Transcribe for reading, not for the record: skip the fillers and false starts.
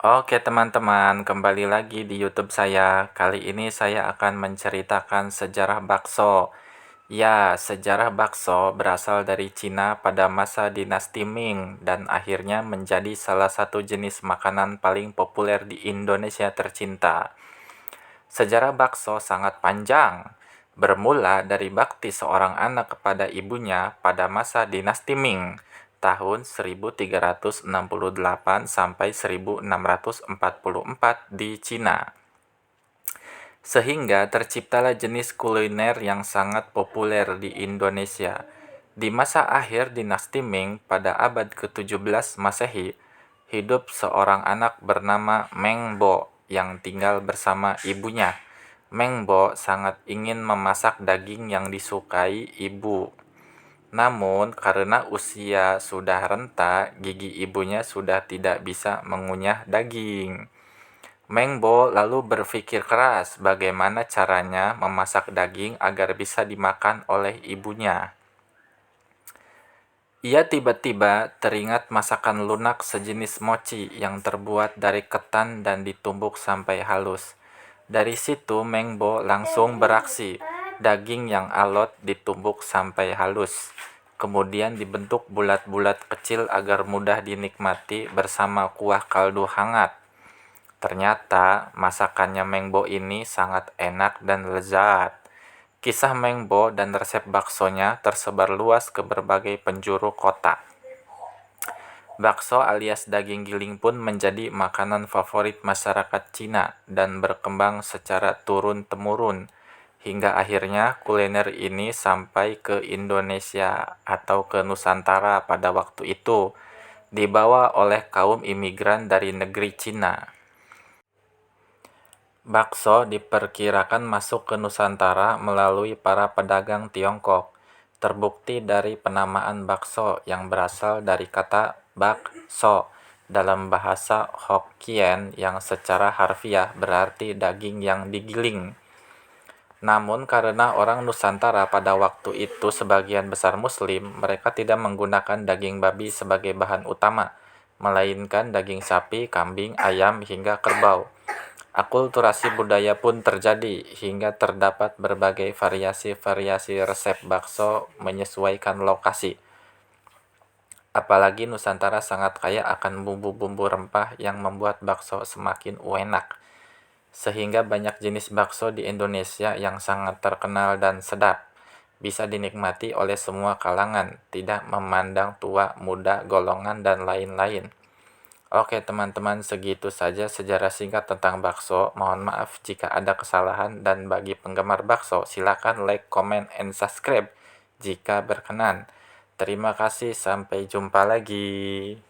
Oke teman-teman, kembali lagi di YouTube saya. Kali ini saya akan menceritakan sejarah bakso. Ya, sejarah bakso berasal dari Cina pada masa dinasti Ming dan akhirnya menjadi salah satu jenis makanan paling populer di Indonesia tercinta. Sejarah bakso sangat panjang, bermula dari bakti seorang anak kepada ibunya pada masa dinasti Ming tahun 1368 sampai 1644 di Cina. Sehingga terciptalah jenis kuliner yang sangat populer di Indonesia. Di masa akhir dinasti Ming pada abad ke-17 Masehi, hidup seorang anak bernama Meng Bo yang tinggal bersama ibunya. Meng Bo sangat ingin memasak daging yang disukai ibu. Namun, karena usia sudah renta, gigi ibunya sudah tidak bisa mengunyah daging. Meng Bo lalu berpikir keras bagaimana caranya memasak daging agar bisa dimakan oleh ibunya. Ia tiba-tiba teringat masakan lunak sejenis mochi yang terbuat dari ketan dan ditumbuk sampai halus. Dari situ Meng Bo langsung beraksi. Daging yang alot ditumbuk sampai halus. Kemudian dibentuk bulat-bulat kecil agar mudah dinikmati bersama kuah kaldu hangat. Ternyata masakannya Meng Bo ini sangat enak dan lezat. Kisah Meng Bo dan resep baksonya tersebar luas ke berbagai penjuru kota. Bakso alias daging giling pun menjadi makanan favorit masyarakat Cina dan berkembang secara turun-temurun, hingga akhirnya kuliner ini sampai ke Indonesia atau ke Nusantara pada waktu itu, dibawa oleh kaum imigran dari negeri Cina. Bakso diperkirakan masuk ke Nusantara melalui para pedagang Tiongkok. Terbukti dari penamaan bakso yang berasal dari kata bak-so dalam bahasa Hokkien yang secara harfiah berarti daging yang digiling. Namun karena orang Nusantara pada waktu itu sebagian besar Muslim, mereka tidak menggunakan daging babi sebagai bahan utama, melainkan daging sapi, kambing, ayam, hingga kerbau. Akulturasi budaya pun terjadi, hingga terdapat berbagai variasi-variasi resep bakso menyesuaikan lokasi. Apalagi Nusantara sangat kaya akan bumbu-bumbu rempah yang membuat bakso semakin enak. Sehingga banyak jenis bakso di Indonesia yang sangat terkenal dan sedap. Bisa dinikmati oleh semua kalangan, tidak memandang tua, muda, golongan, dan lain-lain. Oke teman-teman, segitu saja sejarah singkat tentang bakso. Mohon maaf jika ada kesalahan, dan bagi penggemar bakso silakan like, comment, and subscribe jika berkenan. Terima kasih, sampai jumpa lagi.